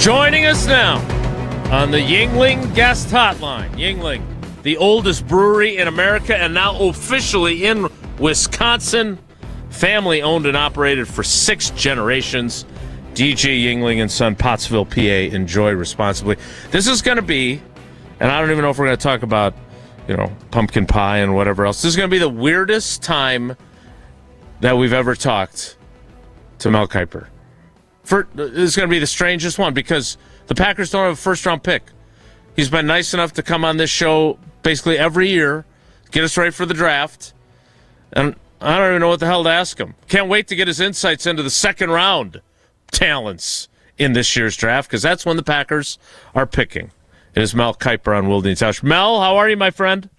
Joining us now on the Yuengling Guest Hotline. Yuengling, the oldest brewery in America and now officially in Wisconsin. Family owned and operated for 6 generations. DJ Yuengling and Son, Pottsville, PA. Enjoy responsibly. This is going to be, and I don't even know if we're going to talk about, pumpkin pie and whatever else. This is going to be the weirdest time that we've ever talked to Mel Kiper. This is going to be the strangest one because the Packers don't have a first-round pick. He's been nice enough to come on this show basically every year, get us ready for the draft, and I don't even know what the hell to ask him. Can't wait to get his insights into the second-round talents in this year's draft because that's when the Packers are picking. It is Mel Kiper on Wilde Tausch. Mel, how are you, my friend?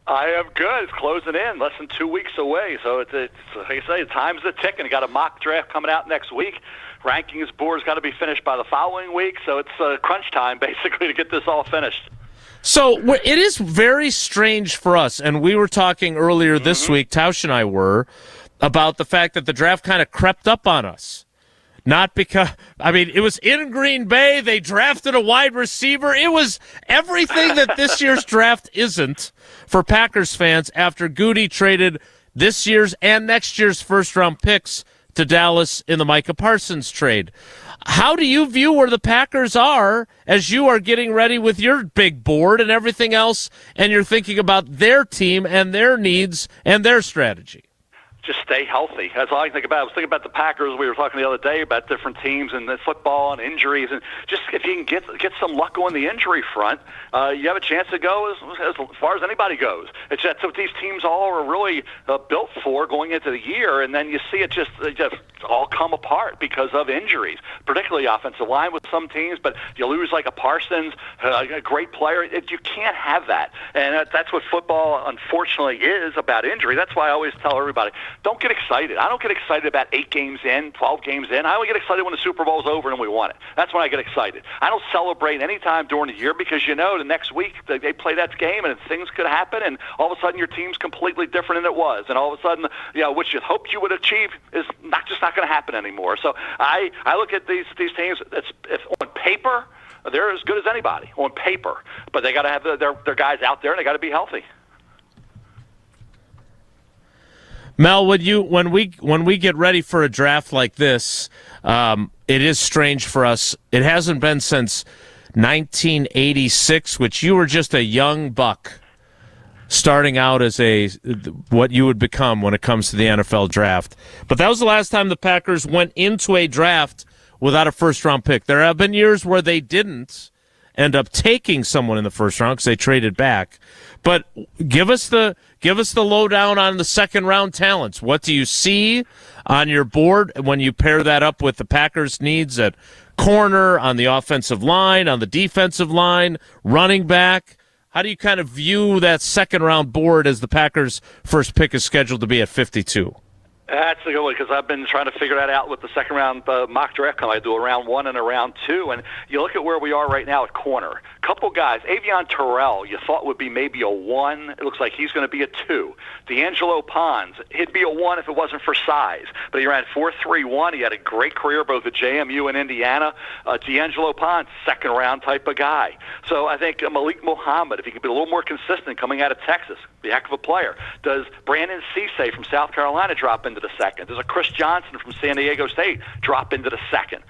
I am good. It's closing in, less than 2 weeks away. So it's like I say, time's a ticking. Got a mock draft coming out next week. Rankings board's got to be finished by the following week. So it's crunch time, basically, to get this all finished. So it is very strange for us, and we were talking earlier this week, Tausch and I were, about the fact that the draft kind of crept up on us. Not because, it was in Green Bay. They drafted a wide receiver. It was everything that this year's draft isn't for Packers fans after Goody traded this year's and next year's first-round picks to Dallas in the Micah Parsons trade. How do you view where the Packers are as you are getting ready with your big board and everything else, and you're thinking about their team and their needs and their strategy? Just stay healthy. That's all I think about. I was thinking about the Packers. We were talking the other day about different teams and the football and injuries, and just if you can get some luck on the injury front, you have a chance to go as far as anybody goes. It's that's what these teams all are really built for going into the year, and then you see it just all come apart because of injuries, particularly offensive line with some teams. But you lose like a Parsons, a great player. You can't have that, and that's what football unfortunately is about injury. That's why I always tell everybody, don't get excited. I don't get excited about 8 games in, 12 games in. I only get excited when the Super Bowl's over and we won it. That's when I get excited. I don't celebrate any time during the year because the next week they play that game and things could happen, and all of a sudden your team's completely different than it was, and all of a sudden, what you hoped you would achieve is not going to happen anymore. So I look at these teams. If on paper they're as good as anybody on paper, but they got to have their guys out there and they got to be healthy. Mel, when we get ready for a draft like this, it is strange for us. It hasn't been since 1986, which you were just a young buck starting out as what you would become when it comes to the NFL draft. But that was the last time the Packers went into a draft without a first-round pick. There have been years where they didn't end up taking someone in the first round because they traded back. But give us the lowdown on the second-round talents. What do you see on your board when you pair that up with the Packers' needs at corner, on the offensive line, on the defensive line, running back? How do you kind of view that second-round board as the Packers' first pick is scheduled to be at 52? That's a good one because I've been trying to figure that out with the second-round mock draft. I do a round 1 and a round 2, and you look at where we are right now at corner. Couple guys, Avion Terrell, you thought would be maybe a 1. It looks like he's going to be a 2. D'Angelo Pons, he'd be a 1 if it wasn't for size, but he ran 4.31. He had a great career both at JMU and Indiana. D'Angelo Pons, second-round type of guy. So I think Malik Muhammad, if he could be a little more consistent coming out of Texas, be a heck of a player. Does Brandon Cisse from South Carolina drop into the second? Does a Chris Johnson from San Diego State drop into the second?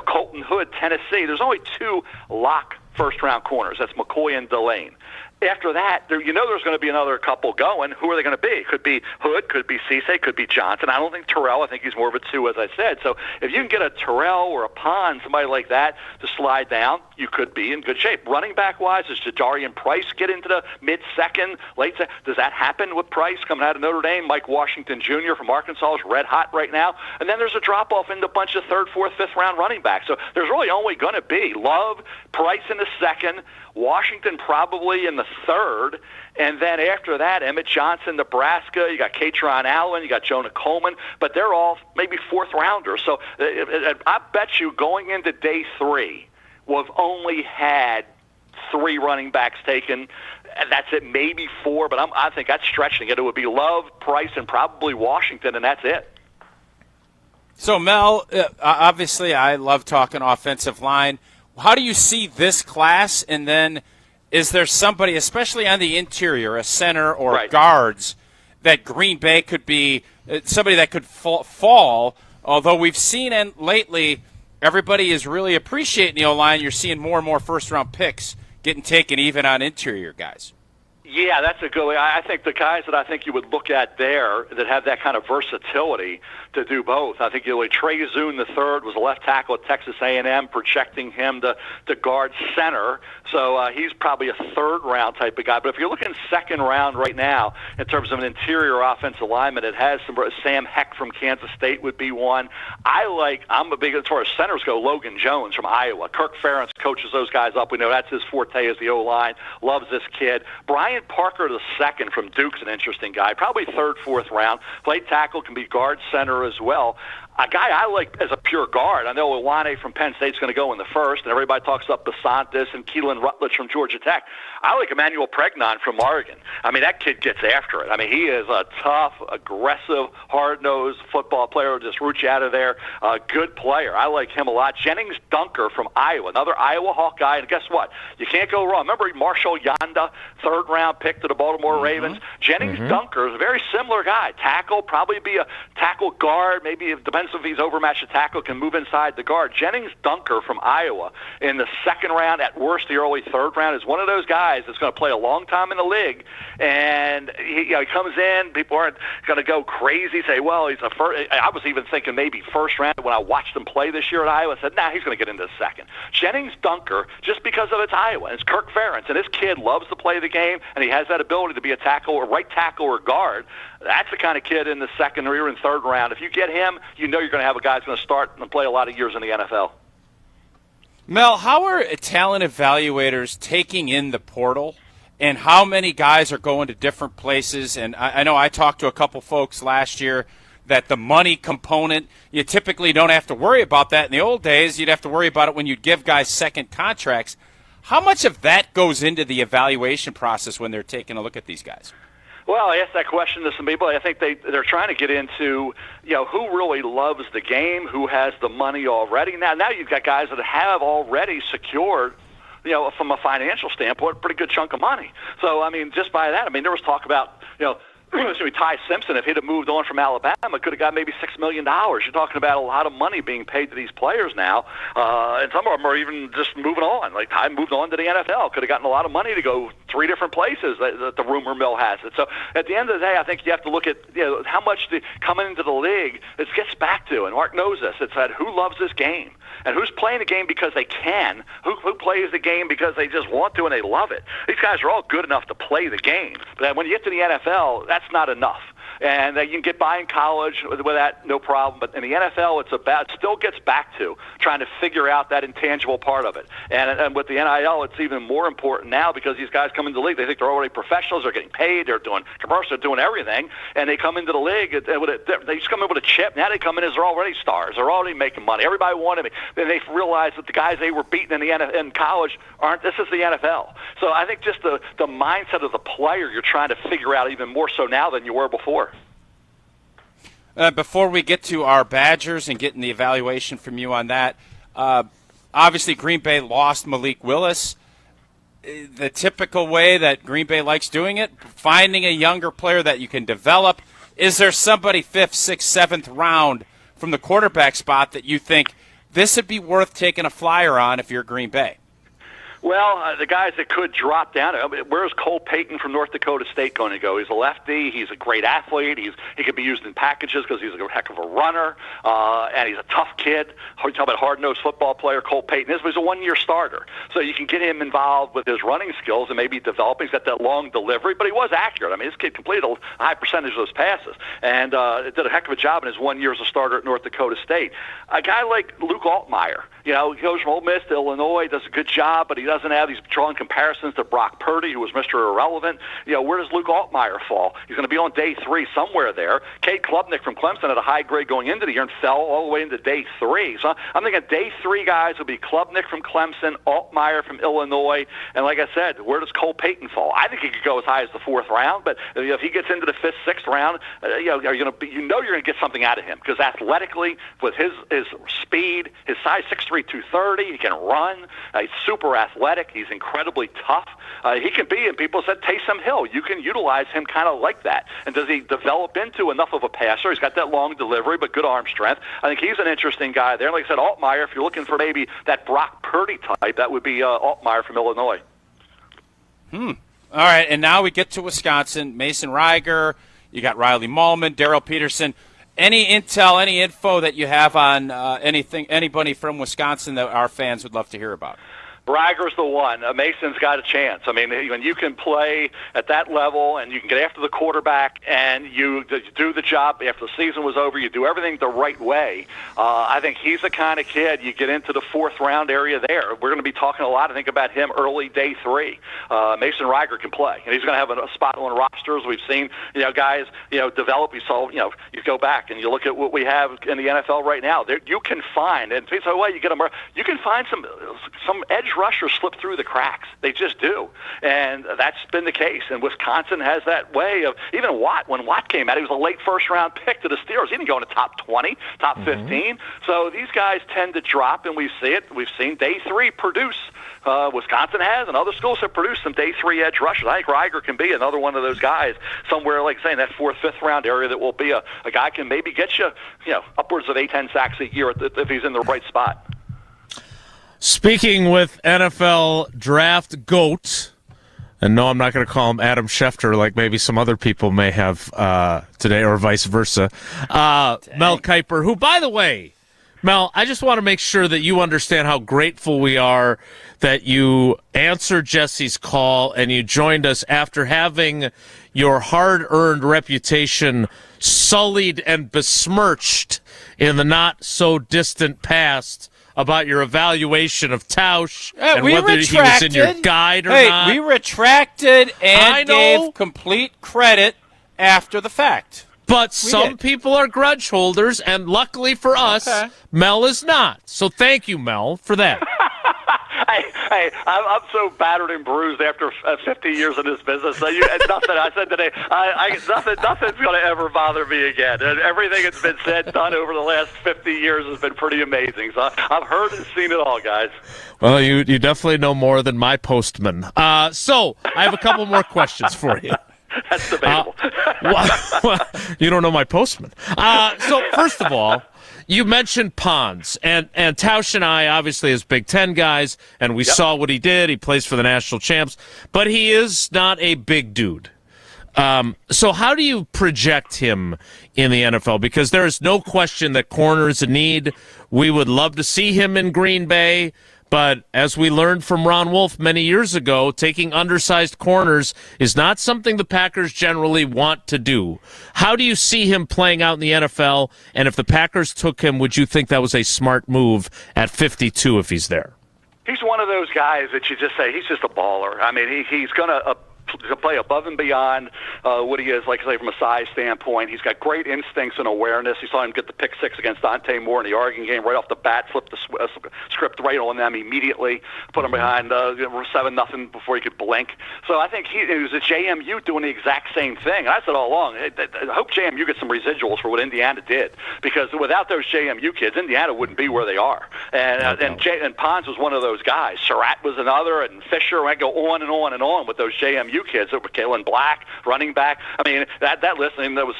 Colton Hood, Tennessee. There's only 2 lock first-round corners. That's McCoy and Delane. After that, there's going to be another couple going. Who are they going to be? Could be Hood, could be Cisse, could be Johnson. I don't think Terrell. I think he's more of a 2, as I said. So if you can get a Terrell or a Pons, somebody like that, to slide down, you could be in good shape. Running back-wise, does Jadarian Price get into the mid-second, late second? Does that happen with Price coming out of Notre Dame? Mike Washington Jr. from Arkansas is red hot right now. And then there's a drop-off into a bunch of 3rd, 4th, 5th-round running backs. So there's really only going to be Love, Price in the second, Washington probably in the 3rd, and then after that, Emmett Johnson, Nebraska, you got Katron Allen, you got Jonah Coleman, but they're all maybe 4th-rounders. So I bet you going into day 3, we've only had 3 running backs taken, and that's it, maybe 4, but I think that's stretching it. It would be Love, Price, and probably Washington, and that's it. So, Mel, obviously I love talking offensive line. how do you see this class? And then is there somebody, especially on the interior, a center or guards, that Green Bay could be somebody that could fall? Although we've seen lately everybody is really appreciating the O-line. You're seeing more and more first-round picks getting taken even on interior guys. Yeah, that's a good way. I think the guys that I think you would look at there that have that kind of versatility to do both. I think Trey Zune III was a left tackle at Texas A&M, projecting him to guard center. So he's probably a third-round type of guy. But if you're looking second round right now in terms of an interior offensive lineman, it has some. Sam Heck from Kansas State would be one. I'm a big, as far as centers go, Logan Jones from Iowa. Kirk Ferentz coaches those guys up. We know that's his forte is the O-line. Loves this kid. Brian Parker II from Duke's an interesting guy. Probably third, fourth round. Play tackle, can be guard center as well. A guy I like as a pure guard, I know Iwane from Penn State's going to go in the first, and everybody talks up Basantis and Keelan Rutledge from Georgia Tech. I like Emmanuel Pregnon from Oregon. I mean, that kid gets after it. I mean, he is a tough, aggressive, hard-nosed football player who just roots you out of there. Good player. I like him a lot. Jennings Dunker from Iowa, another Iowa Hawkeye, and guess what? You can't go wrong. Remember Marshall Yanda, third-round pick to the Baltimore Ravens? Jennings Dunker is a very similar guy. Tackle, probably be a tackle guard, maybe it depends if he's overmatched a tackle, can move inside the guard. Jennings Dunker from Iowa in the second round, at worst the early third round, is one of those guys that's going to play a long time in the league, and he comes in, people aren't going to go crazy, say, well, he's a first. I was even thinking maybe first round when I watched him play this year at Iowa. I said, he's going to get into the second. Jennings Dunker, just because of it's Iowa, and it's Kirk Ferentz, and this kid loves to play the game, and he has that ability to be a tackle or right tackle or guard. That's the kind of kid in the second or even third round. If you get him, you know you're going to have a guy who's going to start and play a lot of years in the NFL. Mel, how are talent evaluators taking in the portal, and how many guys are going to different places? And I know I talked to a couple folks last year that the money component, you typically don't have to worry about that. In the old days, you'd have to worry about it when you'd give guys second contracts. How much of that goes into the evaluation process when they're taking a look at these guys? Well, I asked that question to some people. I think they're trying to get into, who really loves the game, who has the money already. Now you've got guys that have already secured, from a financial standpoint, a pretty good chunk of money. So, I mean, just by that, there was talk about, Ty Simpson, if he'd have moved on from Alabama, could have got maybe $6 million. You're talking about a lot of money being paid to these players now, and some of them are even just moving on. Like Ty moved on to the NFL, could have gotten a lot of money to go 3 different places that the rumor mill has it. So at the end of the day, I think you have to look at how much coming into the league it gets back to, and Mark knows this. It's that who loves this game and who's playing the game because they can, who plays the game because they just want to and they love it. These guys are all good enough to play the game, but when you get to the NFL, that's not enough. And you can get by in college with that, no problem. But in the NFL, it still gets back to trying to figure out that intangible part of it. And with the NIL, it's even more important now because these guys come into the league. They think they're already professionals. They're getting paid. They're doing commercials. They're doing everything. And they come into the league. They just come in with a chip. Now they come in as they're already stars. They're already making money. Everybody wanted me. Then they realize that the guys they were beating in college aren't. This is the NFL. So I think just the mindset of the player you're trying to figure out even more so now than you were before. Before we get to our Badgers and getting the evaluation from you on that, obviously Green Bay lost Malik Willis. The typical way that Green Bay likes doing it, finding a younger player that you can develop. Is there somebody 5th, 6th, 7th round from the quarterback spot that you think this would be worth taking a flyer on if you're Green Bay? Well, the guys that could drop down. Where's Cole Payton from North Dakota State going to go? He's a lefty. He's a great athlete. He could be used in packages because he's a heck of a runner, and he's a tough kid. You talk about a hard-nosed football player, Cole Payton is. But he's a one-year starter, so you can get him involved with his running skills and maybe develop. He's got that long delivery, but he was accurate. This kid completed a high percentage of those passes and did a heck of a job in his 1 year as a starter at North Dakota State. A guy like Luke Altmaier, he goes from Ole Miss to Illinois, does a good job, but he doesn't have these drawing comparisons to Brock Purdy, who was Mr. Irrelevant. Where does Luke Altmaier fall? He's going to be on day 3 somewhere there. Cade Klubnik from Clemson had a high grade going into the year and fell all the way into day 3. So I'm thinking day 3 guys will be Klubnik from Clemson, Altmaier from Illinois, and like I said, where does Cole Payton fall? I think he could go as high as the 4th round, but if he gets into the 5th, 6th round, you're going to get something out of him because athletically, with his speed, his size 6'3", 230. He can run. He's super athletic. He's incredibly tough. He can be, and people said Taysom Hill. You can utilize him kind of like that. And does he develop into enough of a passer? He's got that long delivery, but good arm strength. I think he's an interesting guy there. Like I said, Altmaier, if you're looking for maybe that Brock Purdy type, that would be Altmaier from Illinois. All right, and now we get to Wisconsin. Mason Reiger, you got Riley Mahlman, Darrell Peterson. Any intel, any info that you have on anybody from Wisconsin that our fans would love to hear about? Reiger's the one. Mason's got a chance. I mean, when you can play at that level and you can get after the quarterback and you do the job after the season was over, you do everything the right way, I think he's the kind of kid you get into the fourth round area there. We're going to be talking a lot, I think, about him early day 3. Mason Reiger can play, and he's going to have a spot on rosters. We've seen, guys, develop. We saw, you go back and you look at what we have in the NFL right now. There, you can find, and people say, well, you can find some edge rushers slip through the cracks. They just do. And that's been the case. And Wisconsin has that way of, even Watt, when Watt came out, he was a late first-round pick to the Steelers. He didn't go into top 20, top 15. So these guys tend to drop, and we see it. We've seen day 3 produce. Wisconsin has, and other schools have produced some day 3 edge rushers. I think Reiger can be another one of those guys somewhere, like saying, that 4th, 5th round area that will be a guy can maybe get you, upwards of 8-10 sacks a year if he's in the right spot. Speaking with NFL Draft GOAT, and no, I'm not going to call him Adam Schefter like maybe some other people may have today, or vice versa. Mel Kiper, who, by the way, Mel, I just want to make sure that you understand how grateful we are that you answered Jesse's call and you joined us after having your hard-earned reputation sullied and besmirched in the not-so-distant past about your evaluation of Tausch and whether he was in your guide or not. We retracted and gave complete credit after the fact. But some people are grudge holders, and luckily for us, Mel is not. So thank you, Mel, for that. Hey, I'm so battered and bruised after 50 years in this business. Nothing I said today, nothing's going to ever bother me again. And everything that's been said, done over the last 50 years has been pretty amazing. So I've heard and seen it all, guys. Well, you definitely know more than my postman. So I have a couple more questions for you. That's debatable. Well, you don't know my postman. So first of all, you mentioned Pons, and Tausch and I, obviously, as Big Ten guys, and we saw what he did. He plays for the national champs, but he is not a big dude. So how do you project him in the NFL? Because there is no question that corner is a need. We would love to see him in Green Bay. But as we learned from Ron Wolf many years ago, taking undersized corners is not something the Packers generally want to do. How do you see him playing out in the NFL? And if the Packers took him, would you think that was a smart move at 52 if he's there? He's one of those guys that you just say, he's just a baller. I mean, he's going to play above and beyond what he is, like I say, from a size standpoint. He's got great instincts and awareness. You saw him get the pick 6 against Dante Moore in the Oregon game right off the bat, flipped the script right on them immediately, put him behind 7-0 before he could blink. So I think he was at JMU doing the exact same thing. And I said all along, I hope JMU gets some residuals for what Indiana did, because without those JMU kids, Indiana wouldn't be where they are. And Pons was one of those guys. Surratt was another, and Fisher. I go on and on and on with those JMU kids. That were Kalen Black, running back. I mean, that list, I mean, there was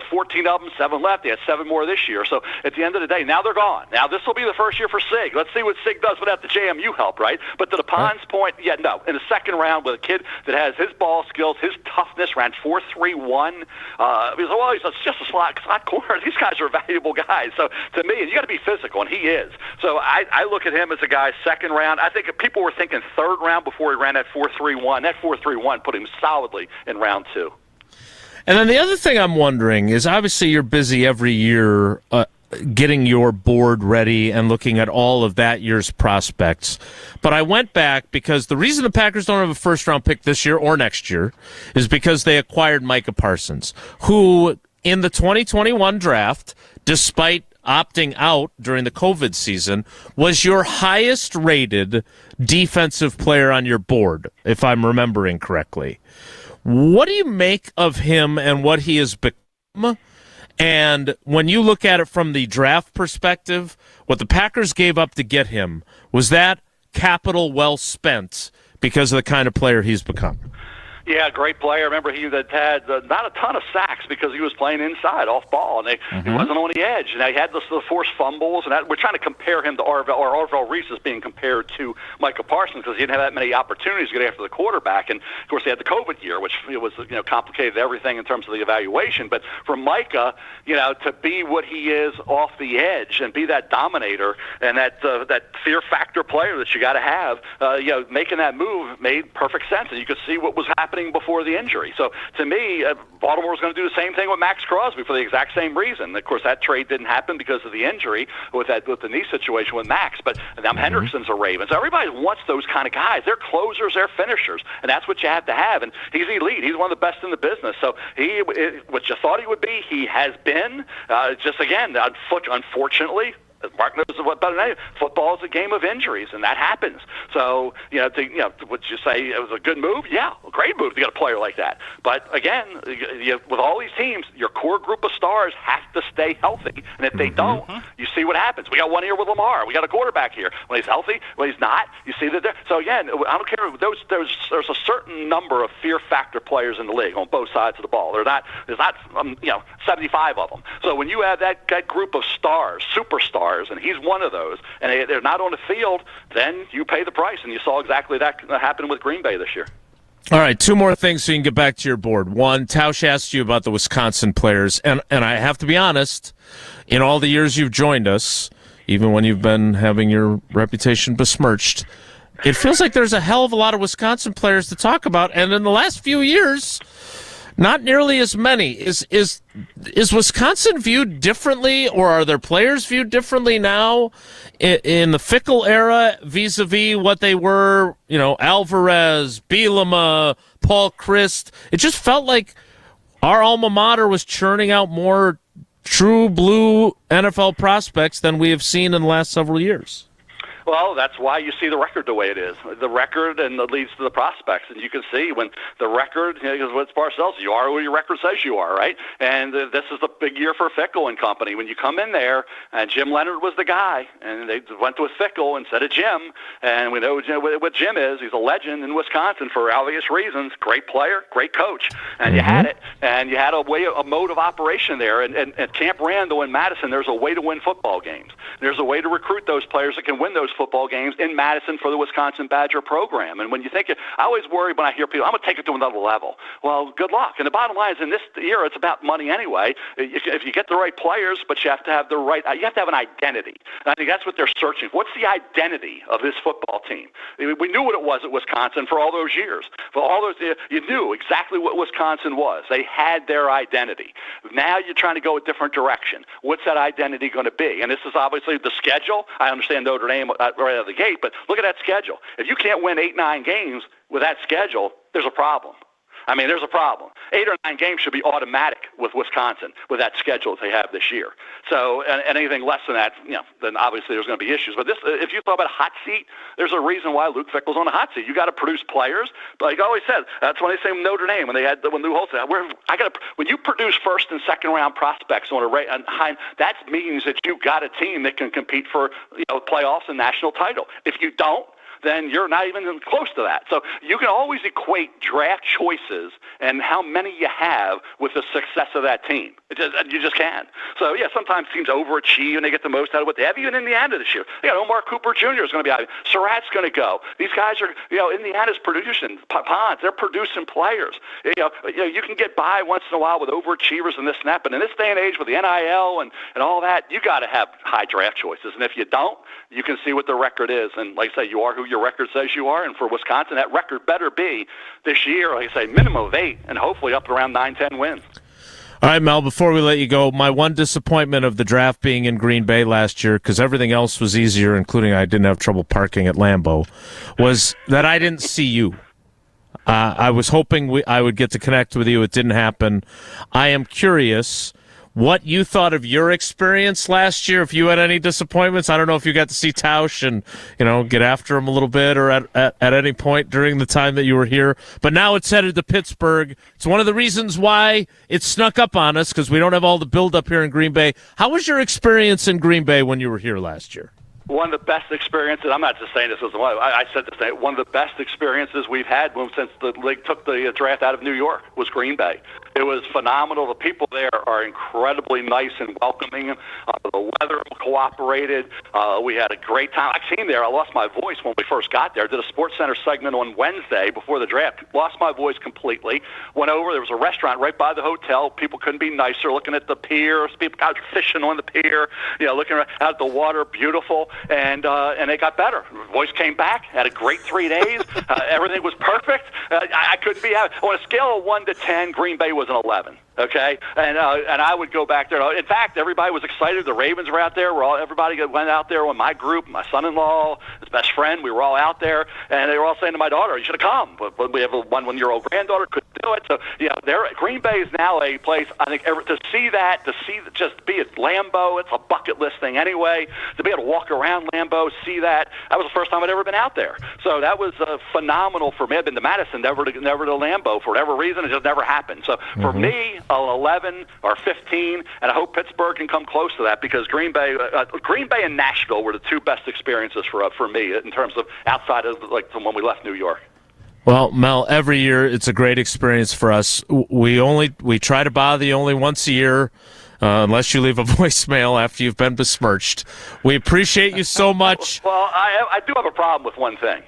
14 of them, 7 left. They had 7 more this year. So at the end of the day, now they're gone. Now this will be the first year for Sig. Let's see what Sig does without the JMU help, right? But to the Pons point, no. In the second round, with a kid that has his ball skills, his toughness, ran 4.31. He's just a slot corner. These guys are valuable guys. So to me, you got to be physical, and he is. So I look at him as a guy second round. I think people were thinking third round before he ran that 4.31. That 4.31 put him solidly in round 2. And then the other thing I'm wondering is, obviously you're busy every year getting your board ready and looking at all of that year's prospects. But I went back because the reason the Packers don't have a first-round pick this year or next year is because they acquired Micah Parsons, who in the 2021 draft, despite opting out during the COVID season, was your highest rated defensive player on your board, if I'm remembering correctly. What do you make of him and what he has become? And when you look at it from the draft perspective, what the Packers gave up to get him, was that capital well spent because of the kind of player he's become? Yeah, great player. Remember, he had not a ton of sacks because he was playing inside, off ball, and he wasn't on the edge. And he had the forced fumbles, and we're trying to compare him to Arvell Reese is being compared to Micah Parsons because he didn't have that many opportunities to get after the quarterback. And of course, he had the COVID year, which was complicated everything in terms of the evaluation. But for Micah, to be what he is off the edge and be that dominator and that fear factor player that you got to have, making that move made perfect sense, and you could see what was happening before the injury. So to me, Baltimore was going to do the same thing with Max Crosby for the exact same reason. Of course, that trade didn't happen because of the injury with the knee situation with Max, but now Hendrickson's a Raven. So everybody wants those kind of guys. They're closers, they're finishers, and that's what you have to have. And he's elite. He's one of the best in the business. So what you thought he would be, he has been. Just again, unfortunately, Mark knows what better than anyone. Football is a game of injuries, and that happens. So, would you say it was a good move? Yeah, a great move to get a player like that. But again, with all these teams, your core group of stars have to stay healthy, and if they don't, you see what happens. We got one here with Lamar. We got a quarterback here. When he's healthy, when he's not, you see that. So again, I don't care. There's a certain number of fear factor players in the league on both sides of the ball. There's not 75 of them. So when you have that group of stars, superstars, and he's one of those, and they're not on the field, then you pay the price, and you saw exactly that happen with Green Bay this year. All right, two more things so you can get back to your board. One, Tausch asked you about the Wisconsin players, and I have to be honest, in all the years you've joined us, even when you've been having your reputation besmirched, it feels like there's a hell of a lot of Wisconsin players to talk about, and in the last few years, not nearly as many. Is Wisconsin viewed differently, or are their players viewed differently now in the Fickle era vis-a-vis what they were, Alvarez, Bielema, Paul Christ? It just felt like our alma mater was churning out more true blue NFL prospects than we have seen in the last several years. Well, that's why you see the record the way it is. The record and it leads to the prospects. And you can see when the record, because what Parcells, you are who your record says you are, right? And this is the big year for Fickle and company. When you come in there, and Jim Leonard was the guy, and they went with Fickle instead of Jim. And we know what Jim is. He's a legend in Wisconsin for obvious reasons. Great player, great coach. And you had it. And you had a mode of operation there. And at Camp Randall in Madison, there's a way to win football games. There's a way to recruit those players that can win those football games in Madison for the Wisconsin Badger program. And when you think, I always worry when I hear people, I'm going to take it to another level. Well, good luck. And the bottom line is in this era, it's about money anyway. If you get the right players, but you have to have you have to have an identity. And I think that's what they're searching for. What's the identity of this football team? We knew what it was at Wisconsin for all those years. For all those, you knew exactly what Wisconsin was. They had their identity. Now you're trying to go a different direction. What's that identity going to be? And this is obviously the schedule. I understand Notre Dame right out of the gate, but look at that schedule. If you can't win 8-9 games with that schedule, there's a problem. I mean, there's a problem. 8 or 9 games should be automatic with Wisconsin with that schedule that they have this year. So, and anything less than that, then obviously there's going to be issues. But if you talk about a hot seat, there's a reason why Luke Fickell's on a hot seat. You got to produce players. But like I always said, that's when they say Notre Dame when Lou Holtz said, when you produce first and second round prospects on high, that means that you've got a team that can compete for playoffs and national title. If you don't, then you're not even close to that. So you can always equate draft choices and how many you have with the success of that team. You just can. So, sometimes teams overachieve and they get the most out of what they have. Even Indiana this year. Omar Cooper Jr. is going to be out. Surratt's going to go. These guys are, Indiana's producing. Pons, they're producing players. You can get by once in a while with overachievers and this and that, but in this day and age with the NIL and all that, you got to have high draft choices. And if you don't, you can see what the record is. And like I say, you are who your record says you are. And for Wisconsin, that record better be this year, like I say, minimum of 8 and hopefully up to around 9-10 wins. All right, Mel, before we let you go, my one disappointment of the draft being in Green Bay last year, because everything else was easier, including I didn't have trouble parking at Lambeau, was that I didn't see you. I was hoping I would get to connect with you. It didn't happen. I am curious, what you thought of your experience last year, if you had any disappointments. I don't know if you got to see Tausch and, get after him a little bit or at any point during the time that you were here. But now it's headed to Pittsburgh. It's one of the reasons why it snuck up on us, because we don't have all the build-up here in Green Bay. How was your experience in Green Bay when you were here last year? One of the best experiences, I'm not just saying this as one, I said this thing, one of the best experiences we've had since the league took the draft out of New York was Green Bay. It was phenomenal. The people there are incredibly nice and welcoming. The weather cooperated. We had a great time. I came there. I lost my voice when we first got there. Did a Sports Center segment on Wednesday before the draft. Lost my voice completely. Went over. There was a restaurant right by the hotel. People couldn't be nicer. Looking at the pier. People out fishing on the pier. Looking out at the water. Beautiful. And it got better. Voice came back. Had a great 3 days. Everything was perfect. I couldn't be happy. On a scale of 1 to 10, Green Bay was an 11. Okay, and I would go back there. In fact, everybody was excited. The Ravens were out there. Everybody went out there with my group, my son-in-law, his best friend. We were all out there, and they were all saying to my daughter, "You should have come." But we have a one-year-old granddaughter, couldn't do it. So Green Bay is now a place. I think just be at Lambeau. It's a bucket list thing anyway. To be able to walk around Lambeau, see that was the first time I'd ever been out there. So that was phenomenal for me. I've been to Madison, never to Lambeau for whatever reason. It just never happened. So for me, an 11 or 15, and I hope Pittsburgh can come close to that, because Green Bay and Nashville were the two best experiences for me in terms of outside of from when we left New York. Well, Mel, every year it's a great experience for us. We try to bother you only once a year, unless you leave a voicemail after you've been besmirched. We appreciate you so much. Well, I do have a problem with one thing.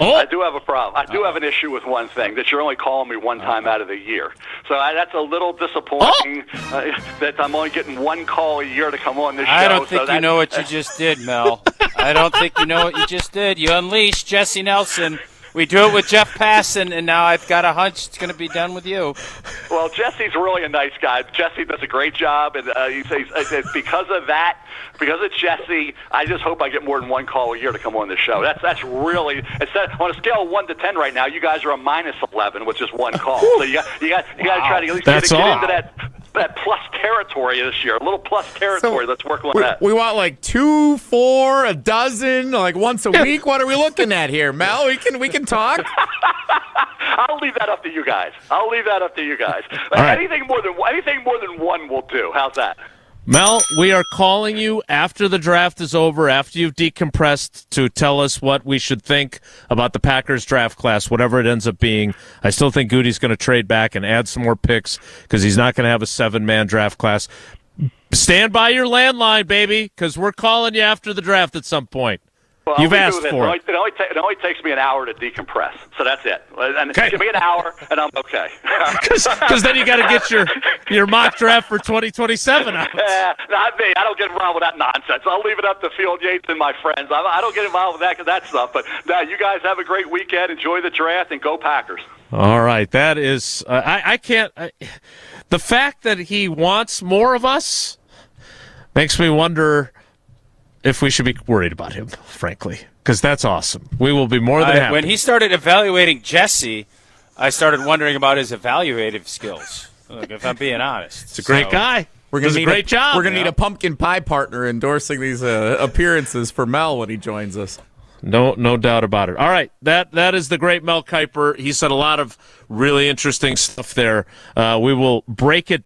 Oh. I do have a problem. I do have an issue with one thing, that you're only calling me one time out of the year. So that's a little disappointing that I'm only getting one call a year to come on this show. I don't think you know what you just did, Mel. I don't think you know what you just did. You unleashed Jesse Nelson. We do it with Jeff Passan, and now I've got a hunch it's going to be done with you. Well, Jesse's really a nice guy. Jesse does a great job, and he says because of that, because of Jesse, I just hope I get more than one call a year to come on this show. That's really on a scale of 1 to 10 right now. You guys are a minus 11 with just one call. So you got to try to at least get into that plus territory this year. A little plus territory. Let's work on that. We want like 2, 4, a dozen, like once a week. What are we looking at here, Mel? We can talk. I'll leave that up to you guys. Right. Anything more than one will do. How's that? Mel, we are calling you after the draft is over, after you've decompressed, to tell us what we should think about the Packers draft class, whatever it ends up being. I still think Goody's going to trade back and add some more picks, because he's not going to have a 7-man draft class. Stand by your landline, baby, because we're calling you after the draft at some point. Well, You've asked for it. It only takes me an hour to decompress, so that's it. And give me an hour, and I'm okay. Because then you got to get your mock draft for 2027 out. Not me. I don't get involved with that nonsense. I'll leave it up to Field Yates and my friends. I don't get involved with that stuff. But you guys have a great weekend. Enjoy the draft, and go Packers. All right. That is I can't the fact that he wants more of us makes me wonder if we should be worried about him, frankly, because that's awesome. We will be more than happy. When he started evaluating Jesse, I started wondering about his evaluative skills, if I'm being honest. It's a great guy. We're gonna does a great job. We're going to need a pumpkin pie partner endorsing these appearances for Mel when he joins us. No doubt about it. All right, that is the great Mel Kiper. He said a lot of really interesting stuff there. We will break it